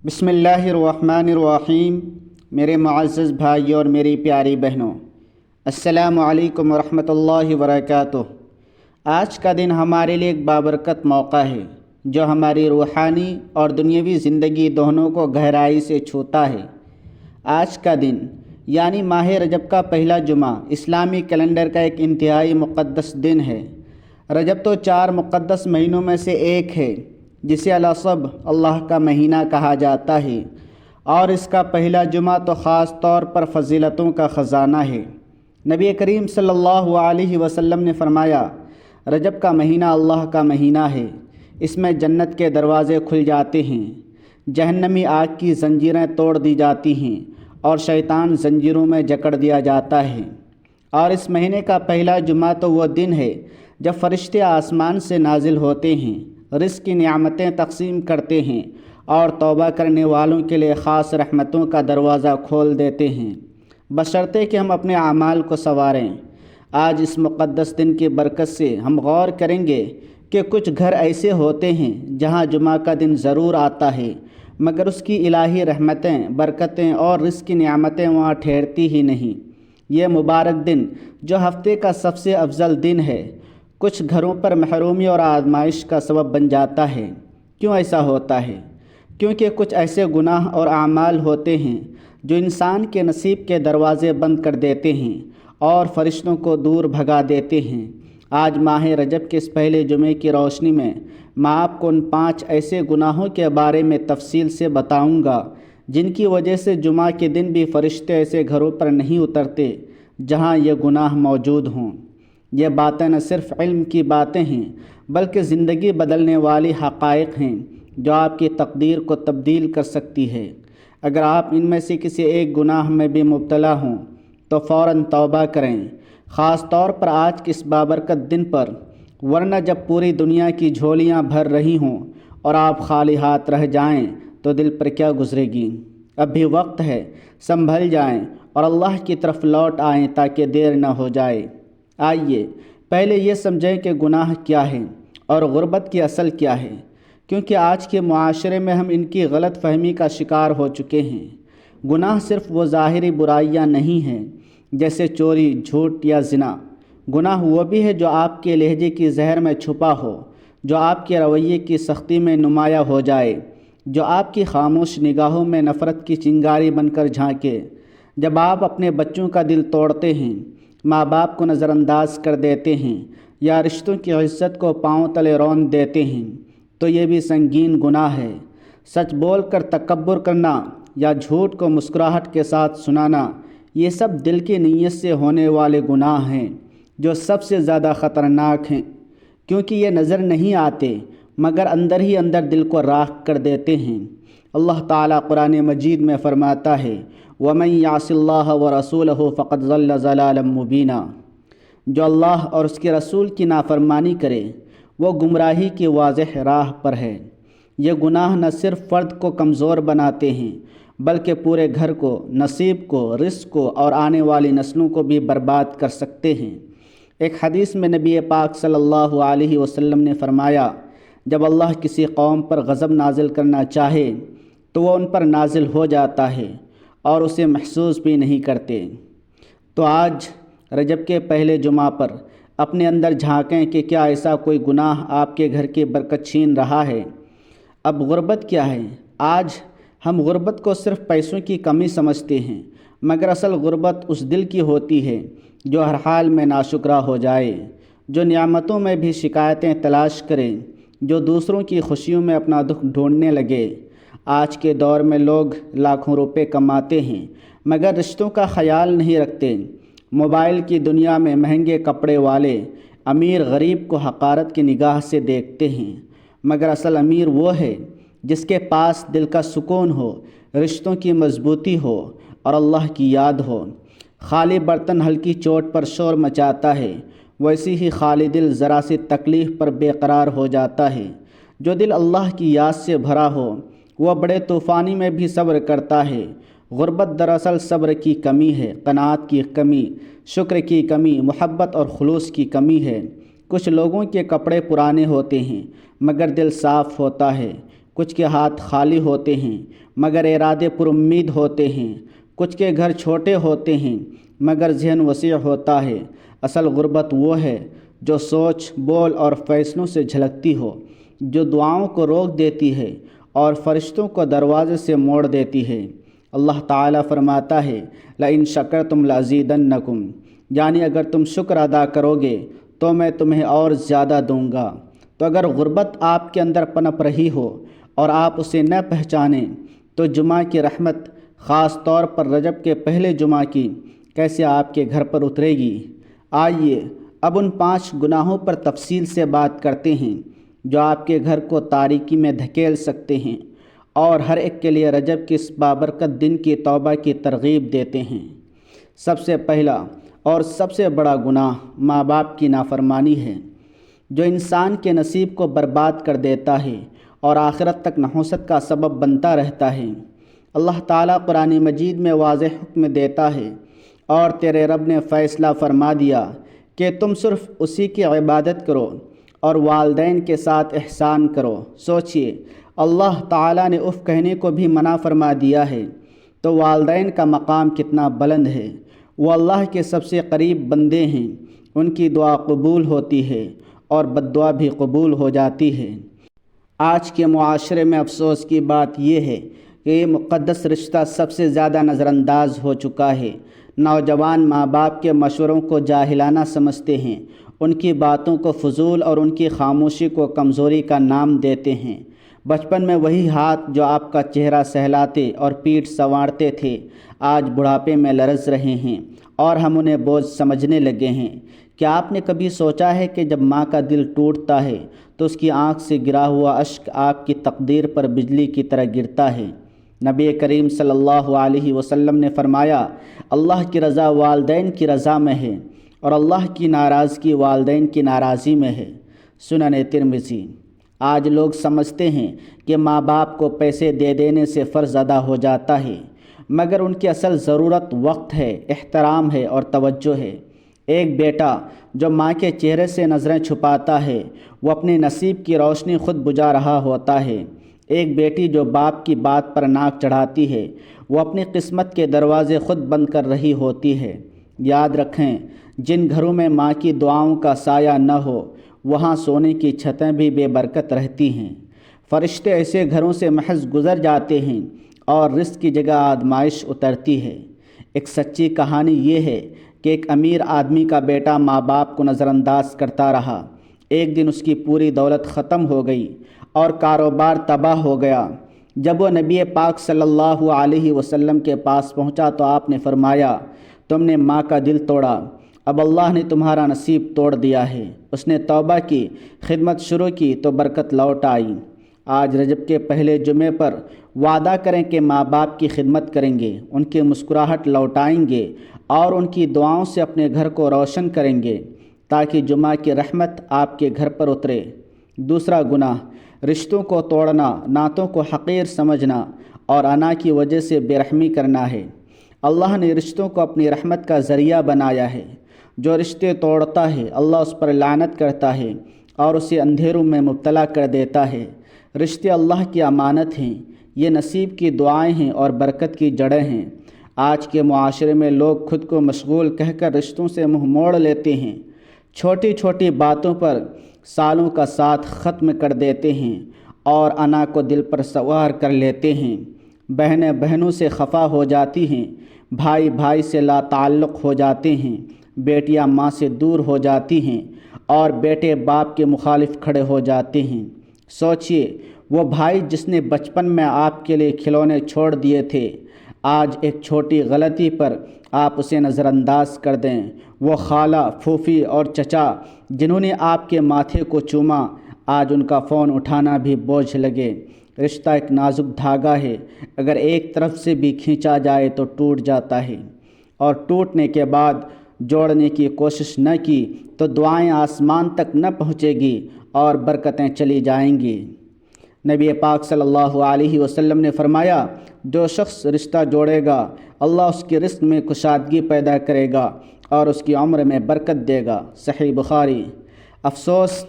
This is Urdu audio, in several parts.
بسم اللہ الرحمن الرحیم۔ میرے معزز بھائی اور میری پیاری بہنوں، السلام علیکم ورحمۃ اللہ وبرکاتہ۔ آج کا دن ہمارے لیے ایک بابرکت موقع ہے جو ہماری روحانی اور دنیاوی زندگی دونوں کو گہرائی سے چھوتا ہے۔ آج کا دن یعنی ماہ رجب کا پہلا جمعہ اسلامی کیلنڈر کا ایک انتہائی مقدس دن ہے۔ رجب تو 4 مقدس مہینوں میں سے ایک ہے جسے الاصب اللہ کا مہینہ کہا جاتا ہے، اور اس کا پہلا جمعہ تو خاص طور پر فضیلتوں کا خزانہ ہے۔ نبی کریم صلی اللہ علیہ وسلم نے فرمایا، رجب کا مہینہ اللہ کا مہینہ ہے، اس میں جنت کے دروازے کھل جاتے ہیں، جہنمی آگ کی زنجیریں توڑ دی جاتی ہیں اور شیطان زنجیروں میں جکڑ دیا جاتا ہے۔ اور اس مہینے کا پہلا جمعہ تو وہ دن ہے جب فرشتے آسمان سے نازل ہوتے ہیں، رزق کی نعمتیں تقسیم کرتے ہیں اور توبہ کرنے والوں کے لیے خاص رحمتوں کا دروازہ کھول دیتے ہیں، بشرطے کہ ہم اپنے اعمال کو سنواریں۔ آج اس مقدس دن کی برکت سے ہم غور کریں گے کہ کچھ گھر ایسے ہوتے ہیں جہاں جمعہ کا دن ضرور آتا ہے، مگر اس کی الہی رحمتیں، برکتیں اور رزق کی نعمتیں وہاں ٹھہرتی ہی نہیں۔ یہ مبارک دن جو ہفتے کا سب سے افضل دن ہے، کچھ گھروں پر محرومی اور آزمائش کا سبب بن جاتا ہے۔ کیوں ایسا ہوتا ہے؟ کیونکہ کچھ ایسے گناہ اور اعمال ہوتے ہیں جو انسان کے نصیب کے دروازے بند کر دیتے ہیں اور فرشتوں کو دور بھگا دیتے ہیں۔ آج ماہ رجب کے اس پہلے جمعے کی روشنی میں آپ کو ان 5 ایسے گناہوں کے بارے میں تفصیل سے بتاؤں گا جن کی وجہ سے جمعہ کے دن بھی فرشتے ایسے گھروں پر نہیں اترتے جہاں یہ گناہ موجود ہوں۔ یہ باتیں نہ صرف علم کی باتیں ہیں بلکہ زندگی بدلنے والی حقائق ہیں جو آپ کی تقدیر کو تبدیل کر سکتی ہے۔ اگر آپ ان میں سے کسی ایک گناہ میں بھی مبتلا ہوں تو فوراً توبہ کریں، خاص طور پر آج کے اس بابرکت دن پر، ورنہ جب پوری دنیا کی جھولیاں بھر رہی ہوں اور آپ خالی ہاتھ رہ جائیں تو دل پر کیا گزرے گی؟ اب بھی وقت ہے، سنبھل جائیں اور اللہ کی طرف لوٹ آئیں تاکہ دیر نہ ہو جائے۔ آئیے پہلے یہ سمجھیں کہ گناہ کیا ہے اور غربت کی اصل کیا ہے، کیونکہ آج کے معاشرے میں ہم ان کی غلط فہمی کا شکار ہو چکے ہیں۔ گناہ صرف وہ ظاہری برائیاں نہیں ہیں جیسے چوری، جھوٹ یا زنا۔ گناہ وہ بھی ہے جو آپ کے لہجے کی زہر میں چھپا ہو، جو آپ کے رویے کی سختی میں نمایاں ہو جائے، جو آپ کی خاموش نگاہوں میں نفرت کی چنگاری بن کر جھانکے۔ جب آپ اپنے بچوں کا دل توڑتے ہیں، ماں باپ کو نظر انداز کر دیتے ہیں یا رشتوں کی عزت کو پاؤں تلے رون دیتے ہیں تو یہ بھی سنگین گناہ ہے۔ سچ بول کر تکبر کرنا یا جھوٹ کو مسکراہٹ کے ساتھ سنانا، یہ سب دل کی نیت سے ہونے والے گناہ ہیں جو سب سے زیادہ خطرناک ہیں، کیونکہ یہ نظر نہیں آتے مگر اندر ہی اندر دل کو راکھ کر دیتے ہیں۔ اللہ تعالیٰ قرآن مجید میں فرماتا ہے، وَمَن يَعْصِ اللَّهَ وَرَسُولَهُ فَقَدْ ضَلَّ ضَلَالًا مُبِينًا۔ جو اللہ اور اس کے رسول کی نافرمانی کرے وہ گمراہی کی واضح راہ پر ہے۔ یہ گناہ نہ صرف فرد کو کمزور بناتے ہیں بلکہ پورے گھر کو، نصیب کو، رزق کو اور آنے والی نسلوں کو بھی برباد کر سکتے ہیں۔ ایک حدیث میں نبی پاک صلی اللہ علیہ وسلم نے فرمایا، جب اللہ کسی قوم پر غضب نازل کرنا چاہے تو وہ ان پر نازل ہو جاتا ہے اور اسے محسوس بھی نہیں کرتے۔ تو آج رجب کے پہلے جمعہ پر اپنے اندر جھانکیں کہ کیا ایسا کوئی گناہ آپ کے گھر کی برکت چھین رہا ہے؟ اب غربت کیا ہے؟ آج ہم غربت کو صرف پیسوں کی کمی سمجھتے ہیں، مگر اصل غربت اس دل کی ہوتی ہے جو ہر حال میں ناشکرا ہو جائے، جو نعمتوں میں بھی شکایتیں تلاش کرے، جو دوسروں کی خوشیوں میں اپنا دکھ ڈھونڈنے لگے۔ آج کے دور میں لوگ لاکھوں روپے کماتے ہیں مگر رشتوں کا خیال نہیں رکھتے۔ موبائل کی دنیا میں مہنگے کپڑے والے امیر غریب کو حقارت کی نگاہ سے دیکھتے ہیں، مگر اصل امیر وہ ہے جس کے پاس دل کا سکون ہو، رشتوں کی مضبوطی ہو اور اللہ کی یاد ہو۔ خالی برتن ہلکی چوٹ پر شور مچاتا ہے، ویسی ہی خالی دل ذرا سی تکلیف پر بے قرار ہو جاتا ہے۔ جو دل اللہ کی یاد سے بھرا ہو وہ بڑے طوفانی میں بھی صبر کرتا ہے۔ غربت دراصل صبر کی کمی ہے، قناعت کی کمی، شکر کی کمی، محبت اور خلوص کی کمی ہے۔ کچھ لوگوں کے کپڑے پرانے ہوتے ہیں مگر دل صاف ہوتا ہے، کچھ کے ہاتھ خالی ہوتے ہیں مگر ارادے پر امید ہوتے ہیں، کچھ کے گھر چھوٹے ہوتے ہیں مگر ذہن وسیع ہوتا ہے۔ اصل غربت وہ ہے جو سوچ، بول اور فیصلوں سے جھلکتی ہو، جو دعاؤں کو روک دیتی ہے اور فرشتوں کو دروازے سے موڑ دیتی ہے۔ اللہ تعالیٰ فرماتا ہے لَإِن شَكَرْتُمْ لَأَزِيدَنَّكُمْ، یعنی اگر تم شکر ادا کرو گے تو میں تمہیں اور زیادہ دوں گا۔ تو اگر غربت آپ کے اندر پنپ رہی ہو اور آپ اسے نہ پہچانیں تو جمعہ کی رحمت، خاص طور پر رجب کے پہلے جمعہ کی، کیسے آپ کے گھر پر اترے گی؟ آئیے اب ان 5 گناہوں پر تفصیل سے بات کرتے ہیں جو آپ کے گھر کو تاریکی میں دھکیل سکتے ہیں اور ہر ایک کے لیے رجب کے اس بابرکت دن کی توبہ کی ترغیب دیتے ہیں۔ سب سے پہلا اور سب سے بڑا گناہ ماں باپ کی نافرمانی ہے، جو انسان کے نصیب کو برباد کر دیتا ہے اور آخرت تک نحوست کا سبب بنتا رہتا ہے۔ اللہ تعالیٰ قرآن مجید میں واضح حکم دیتا ہے، اور تیرے رب نے فیصلہ فرما دیا کہ تم صرف اسی کی عبادت کرو اور والدین کے ساتھ احسان کرو۔ سوچئے، اللہ تعالیٰ نے اف کہنے کو بھی منع فرما دیا ہے، تو والدین کا مقام کتنا بلند ہے۔ وہ اللہ کے سب سے قریب بندے ہیں، ان کی دعا قبول ہوتی ہے اور بد دعا بھی قبول ہو جاتی ہے۔ آج کے معاشرے میں افسوس کی بات یہ ہے کہ یہ مقدس رشتہ سب سے زیادہ نظر انداز ہو چکا ہے۔ نوجوان ماں باپ کے مشوروں کو جاہلانہ سمجھتے ہیں، ان کی باتوں کو فضول اور ان کی خاموشی کو کمزوری کا نام دیتے ہیں۔ بچپن میں وہی ہاتھ جو آپ کا چہرہ سہلاتے اور پیٹھ سنوارتے تھے، آج بڑھاپے میں لرز رہے ہیں اور ہم انہیں بوجھ سمجھنے لگے ہیں۔ کیا آپ نے کبھی سوچا ہے کہ جب ماں کا دل ٹوٹتا ہے تو اس کی آنکھ سے گرا ہوا اشک آپ کی تقدیر پر بجلی کی طرح گرتا ہے؟ نبی کریم صلی اللہ علیہ وسلم نے فرمایا، اللہ کی رضا والدین کی رضا میں ہے اور اللہ کی ناراضگی والدین کی ناراضی میں ہے۔ سنن ترمذی۔ آج لوگ سمجھتے ہیں کہ ماں باپ کو پیسے دے دینے سے فرض ادا ہو جاتا ہے، مگر ان کی اصل ضرورت وقت ہے، احترام ہے اور توجہ ہے۔ ایک بیٹا جو ماں کے چہرے سے نظریں چھپاتا ہے، وہ اپنے نصیب کی روشنی خود بجھا رہا ہوتا ہے۔ ایک بیٹی جو باپ کی بات پر ناک چڑھاتی ہے، وہ اپنی قسمت کے دروازے خود بند کر رہی ہوتی ہے۔ یاد رکھیں، جن گھروں میں ماں کی دعاؤں کا سایہ نہ ہو، وہاں سونے کی چھتیں بھی بے برکت رہتی ہیں۔ فرشتے ایسے گھروں سے محض گزر جاتے ہیں اور رزق کی جگہ آزمائش اترتی ہے۔ ایک سچی کہانی یہ ہے کہ ایک امیر آدمی کا بیٹا ماں باپ کو نظر انداز کرتا رہا۔ ایک دن اس کی پوری دولت ختم ہو گئی اور کاروبار تباہ ہو گیا۔ جب وہ نبی پاک صلی اللہ علیہ وسلم کے پاس پہنچا تو آپ نے فرمایا، تم نے ماں کا دل توڑا، اب اللہ نے تمہارا نصیب توڑ دیا ہے۔ اس نے توبہ کی، خدمت شروع کی تو برکت لوٹ آئی۔ آج رجب کے پہلے جمعے پر وعدہ کریں کہ ماں باپ کی خدمت کریں گے، ان کی مسکراہٹ لوٹائیں گے اور ان کی دعاؤں سے اپنے گھر کو روشن کریں گے تاکہ جمعہ کی رحمت آپ کے گھر پر اترے۔ دوسرا گناہ رشتوں کو توڑنا، نعتوں کو حقیر سمجھنا اور انا کی وجہ سے بے رحمی کرنا ہے۔ اللہ نے رشتوں کو اپنی رحمت کا ذریعہ بنایا ہے۔ جو رشتے توڑتا ہے اللہ اس پر لعنت کرتا ہے اور اسے اندھیروں میں مبتلا کر دیتا ہے۔ رشتے اللہ کی امانت ہیں، یہ نصیب کی دعائیں ہیں اور برکت کی جڑیں ہیں۔ آج کے معاشرے میں لوگ خود کو مشغول کہہ کر رشتوں سے منہ موڑ لیتے ہیں، چھوٹی چھوٹی باتوں پر سالوں کا ساتھ ختم کر دیتے ہیں اور انا کو دل پر سوار کر لیتے ہیں۔ بہنیں بہنوں سے خفا ہو جاتی ہیں، بھائی بھائی سے لا تعلق ہو جاتے ہیں، بیٹیاں ماں سے دور ہو جاتی ہیں اور بیٹے باپ کے مخالف کھڑے ہو جاتے ہیں۔ سوچئے، وہ بھائی جس نے بچپن میں آپ کے لیے کھلونے چھوڑ دیے تھے، آج ایک چھوٹی غلطی پر آپ اسے نظر انداز کر دیں۔ وہ خالہ، پھوپھی اور چچا جنہوں نے آپ کے ماتھے کو چوما، آج ان کا فون اٹھانا بھی بوجھ لگے۔ رشتہ ایک نازک دھاگا ہے، اگر ایک طرف سے بھی کھینچا جائے تو ٹوٹ جاتا ہے، اور ٹوٹنے کے بعد جوڑنے کی کوشش نہ کی تو دعائیں آسمان تک نہ پہنچے گی اور برکتیں چلی جائیں گی۔ نبی پاک صلی اللہ علیہ وسلم نے فرمایا، جو شخص رشتہ جوڑے گا اللہ اس کے رزق میں کشادگی پیدا کرے گا اور اس کی عمر میں برکت دے گا۔ صحیح بخاری۔ افسوس،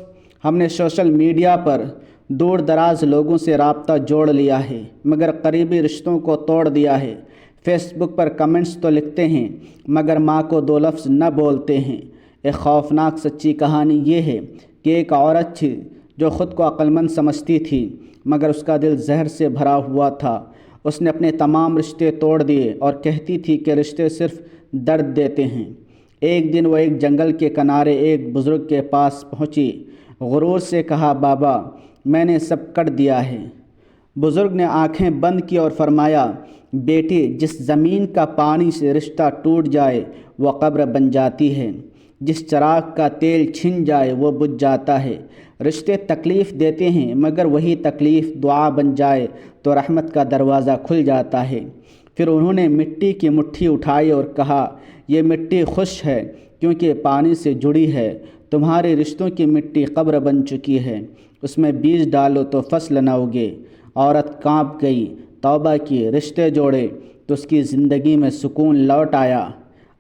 ہم نے سوشل میڈیا پر دور دراز لوگوں سے رابطہ جوڑ لیا ہے مگر قریبی رشتوں کو توڑ دیا ہے۔ فیس بک پر کمنٹس تو لکھتے ہیں مگر ماں کو دو لفظ نہ بولتے ہیں۔ ایک خوفناک سچی کہانی یہ ہے کہ ایک عورت تھی جو خود کو عقل مند سمجھتی تھی مگر اس کا دل زہر سے بھرا ہوا تھا۔ اس نے اپنے تمام رشتے توڑ دیے اور کہتی تھی کہ رشتے صرف درد دیتے ہیں۔ ایک دن وہ ایک جنگل کے کنارے ایک بزرگ کے پاس پہنچی۔ غرور سے کہا، بابا میں نے سب کر دیا ہے۔ بزرگ نے آنکھیں بند کی اور فرمایا، بیٹی جس زمین کا پانی سے رشتہ ٹوٹ جائے وہ قبر بن جاتی ہے، جس چراغ کا تیل چھن جائے وہ بجھ جاتا ہے۔ رشتے تکلیف دیتے ہیں مگر وہی تکلیف دعا بن جائے تو رحمت کا دروازہ کھل جاتا ہے۔ پھر انہوں نے مٹی کی مٹھی اٹھائی اور کہا، یہ مٹی خوش ہے کیونکہ پانی سے جڑی ہے، تمہارے رشتوں کی مٹی قبر بن چکی ہے، اس میں بیج ڈالو تو فصل نہ اگے۔ عورت کانپ گئی، توبہ کی، رشتے جوڑے تو اس کی زندگی میں سکون لوٹ آیا۔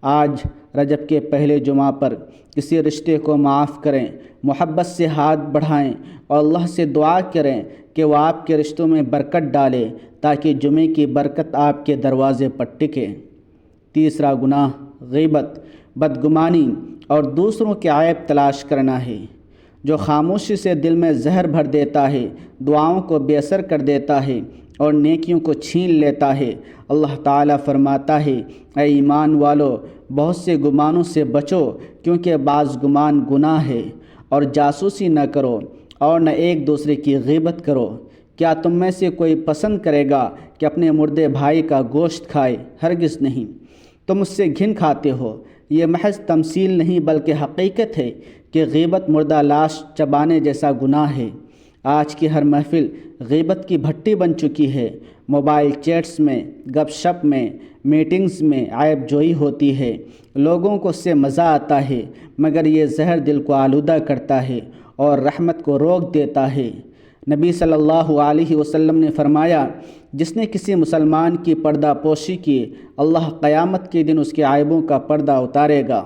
آج رجب کے پہلے جمعہ پر کسی رشتے کو معاف کریں، محبت سے ہاتھ بڑھائیں اور اللہ سے دعا کریں کہ وہ آپ کے رشتوں میں برکت ڈالے تاکہ جمعے کی برکت آپ کے دروازے پر ٹکے۔ تیسرا گناہ غیبت، بدگمانی اور دوسروں کے عیب تلاش کرنا ہے، جو خاموشی سے دل میں زہر بھر دیتا ہے، دعاؤں کو بے اثر کر دیتا ہے اور نیکیوں کو چھین لیتا ہے۔ اللہ تعالیٰ فرماتا ہے، اے ایمان والو بہت سے گمانوں سے بچو کیونکہ بعض گمان گناہ ہے، اور جاسوسی نہ کرو اور نہ ایک دوسرے کی غیبت کرو۔ کیا تم میں سے کوئی پسند کرے گا کہ اپنے مردے بھائی کا گوشت کھائے؟ ہرگز نہیں۔ تم اس سے گھن کھاتے ہو۔ یہ محض تمثیل نہیں بلکہ حقیقت ہے کہ غیبت مردہ لاش چبانے جیسا گناہ ہے۔ آج کی ہر محفل غیبت کی بھٹی بن چکی ہے۔ موبائل چیٹس میں، گپ شپ میں، میٹنگز میں عیب جوئی ہوتی ہے۔ لوگوں کو اس سے مزہ آتا ہے مگر یہ زہر دل کو آلودہ کرتا ہے اور رحمت کو روک دیتا ہے۔ نبی صلی اللہ علیہ وسلم نے فرمایا، جس نے کسی مسلمان کی پردہ پوشی کی، اللہ قیامت کے دن اس کے عیبوں کا پردہ اتارے گا۔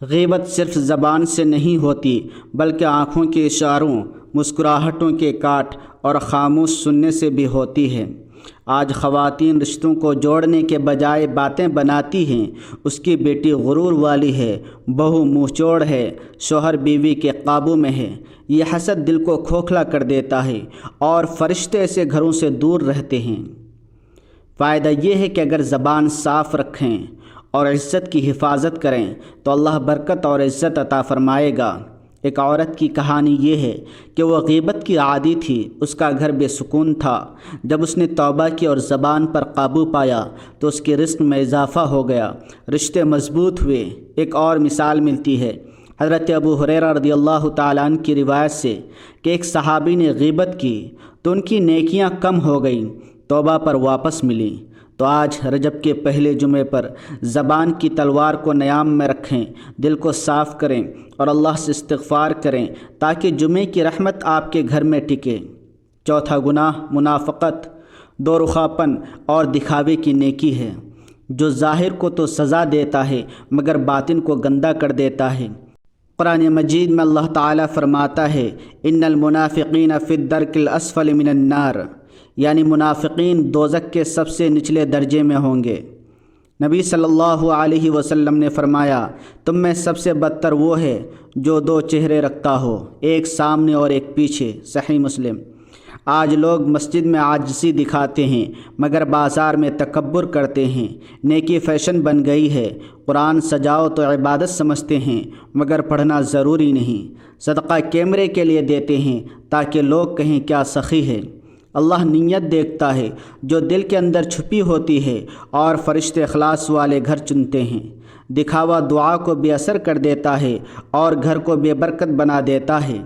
غیبت صرف زبان سے نہیں ہوتی بلکہ آنکھوں کے اشاروں، مسکراہٹوں کے کاٹ اور خاموش سننے سے بھی ہوتی ہے۔ آج خواتین رشتوں کو جوڑنے کے بجائے باتیں بناتی ہیں۔ اس کی بیٹی غرور والی ہے، بہو منہ چوڑ ہے، شوہر بیوی کے قابو میں ہے۔ یہ حسد دل کو کھوکھلا کر دیتا ہے اور فرشتے ایسے گھروں سے دور رہتے ہیں۔ فائدہ یہ ہے کہ اگر زبان صاف رکھیں اور عزت کی حفاظت کریں تو اللہ برکت اور عزت عطا فرمائے گا۔ ایک عورت کی کہانی یہ ہے کہ وہ غیبت کی عادی تھی، اس کا گھر بے سکون تھا۔ جب اس نے توبہ کی اور زبان پر قابو پایا تو اس کے رزق میں اضافہ ہو گیا، رشتے مضبوط ہوئے۔ ایک اور مثال ملتی ہے حضرت ابو ہریرہ رضی اللہ تعالیٰ عنہ کی روایت سے کہ ایک صحابی نے غیبت کی تو ان کی نیکیاں کم ہو گئیں، توبہ پر واپس ملی۔ تو آج رجب کے پہلے جمعے پر زبان کی تلوار کو نیام میں رکھیں، دل کو صاف کریں اور اللہ سے استغفار کریں تاکہ جمعے کی رحمت آپ کے گھر میں ٹکے۔ چوتھا گناہ منافقت، دو رخاپن اور دکھاوے کی نیکی ہے، جو ظاہر کو تو سزا دیتا ہے مگر باطن کو گندا کر دیتا ہے۔ قرآن مجید میں اللہ تعالیٰ فرماتا ہے، ان المنافقین فی الدرک الاسفل من النار، یعنی منافقین دوزخ کے سب سے نچلے درجے میں ہوں گے۔ نبی صلی اللہ علیہ وسلم نے فرمایا، تم میں سب سے بدتر وہ ہے جو دو چہرے رکھتا ہو، ایک سامنے اور ایک پیچھے۔ صحیح مسلم۔ آج لوگ مسجد میں عاجزی دکھاتے ہیں مگر بازار میں تکبر کرتے ہیں۔ نیکی فیشن بن گئی ہے، قرآن سجاؤ تو عبادت سمجھتے ہیں مگر پڑھنا ضروری نہیں۔ صدقہ کیمرے کے لیے دیتے ہیں تاکہ لوگ کہیں کیا سخی ہے۔ اللہ نیت دیکھتا ہے جو دل کے اندر چھپی ہوتی ہے، اور فرشتے اخلاص والے گھر چنتے ہیں۔ دکھاوا دعا کو بے اثر کر دیتا ہے اور گھر کو بے برکت بنا دیتا ہے۔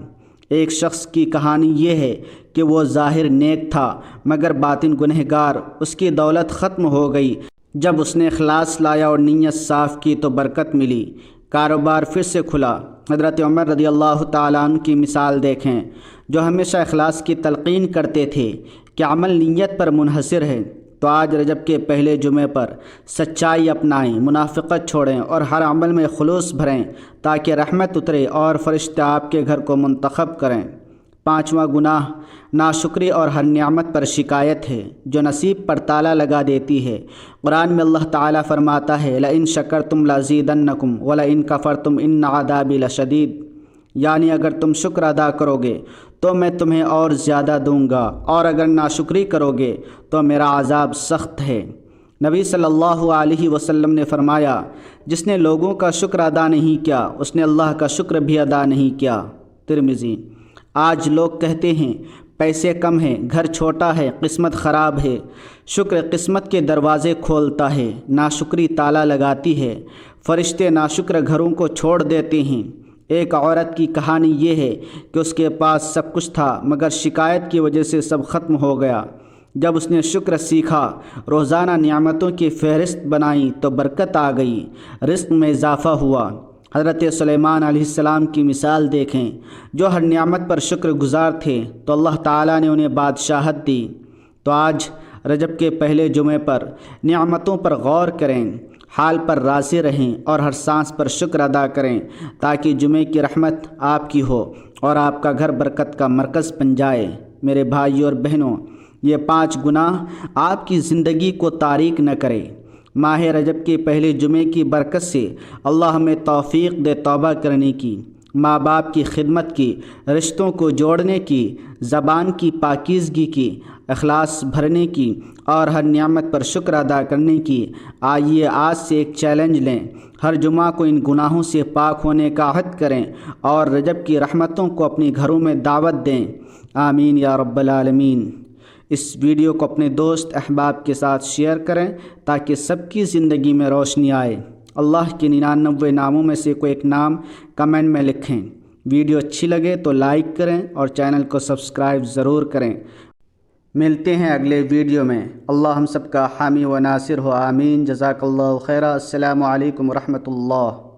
ایک شخص کی کہانی یہ ہے کہ وہ ظاہر نیک تھا مگر باطن گنہگار۔ اس کی دولت ختم ہو گئی۔ جب اس نے اخلاص لایا اور نیت صاف کی تو برکت ملی، کاروبار پھر سے کھلا۔ حضرت عمر رضی اللہ تعالیٰ عنہ کی مثال دیکھیں، جو ہمیشہ اخلاص کی تلقین کرتے تھے کہ عمل نیت پر منحصر ہے۔ تو آج رجب کے پہلے جمعے پر سچائی اپنائیں، منافقت چھوڑیں اور ہر عمل میں خلوص بھریں تاکہ رحمت اترے اور فرشتے آپ کے گھر کو منتخب کریں۔ پانچواں گناہ ناشکری اور ہر نعمت پر شکایت ہے جو نصیب پر تالا لگا دیتی ہے۔ قرآن میں اللہ تعالیٰ فرماتا ہے لئن شکرتم لازیدنکم ولئن کفرتم ان عذابی لشدید، یعنی اگر تم شکر ادا کرو گے تو میں تمہیں اور زیادہ دوں گا، اور اگر ناشکری کرو گے تو میرا عذاب سخت ہے۔ نبی صلی اللہ علیہ وسلم نے فرمایا جس نے لوگوں کا شکر ادا نہیں کیا اس نے اللہ کا شکر بھی ادا نہیں کیا۔ ترمذی۔ آج لوگ کہتے ہیں پیسے کم ہیں، گھر چھوٹا ہے، قسمت خراب ہے۔ شکر قسمت کے دروازے کھولتا ہے، ناشکری تالا لگاتی ہے۔ فرشتے ناشکر گھروں کو چھوڑ دیتے ہیں۔ ایک عورت کی کہانی یہ ہے کہ اس کے پاس سب کچھ تھا مگر شکایت کی وجہ سے سب ختم ہو گیا۔ جب اس نے شکر سیکھا، روزانہ نعمتوں کی فہرست بنائی تو برکت آ گئی، رزق میں اضافہ ہوا۔ حضرت سلیمان علیہ السلام کی مثال دیکھیں، جو ہر نعمت پر شکر گزار تھے تو اللہ تعالیٰ نے انہیں بادشاہت دی۔ تو آج رجب کے پہلے جمعے پر نعمتوں پر غور کریں، حال پر راضی رہیں اور ہر سانس پر شکر ادا کریں تاکہ جمعے کی رحمت آپ کی ہو اور آپ کا گھر برکت کا مرکز بن جائے۔ میرے بھائیوں اور بہنوں، یہ 5 گناہ آپ کی زندگی کو تاریک نہ کرے۔ ماہ رجب کے پہلے جمعے کی برکت سے اللہ ہمیں توفیق دے توبہ کرنے کی، ماں باپ کی خدمت کی، رشتوں کو جوڑنے کی، زبان کی پاکیزگی کی، اخلاص بھرنے کی اور ہر نعمت پر شکر ادا کرنے کی۔ آئیے آج سے ایک چیلنج لیں، ہر جمعہ کو ان گناہوں سے پاک ہونے کا عہد کریں اور رجب کی رحمتوں کو اپنے گھروں میں دعوت دیں۔ آمین یا رب العالمین۔ اس ویڈیو کو اپنے دوست احباب کے ساتھ شیئر کریں تاکہ سب کی زندگی میں روشنی آئے۔ اللہ کے 99 ناموں میں سے کوئی ایک نام کمنٹ میں لکھیں۔ ویڈیو اچھی لگے تو لائک کریں اور چینل کو سبسکرائب ضرور کریں۔ ملتے ہیں اگلے ویڈیو میں۔ اللہ ہم سب کا حامی و ناصر ہو، آمین۔ جزاک اللہ خیرہ۔ السلام علیکم ورحمۃ اللہ۔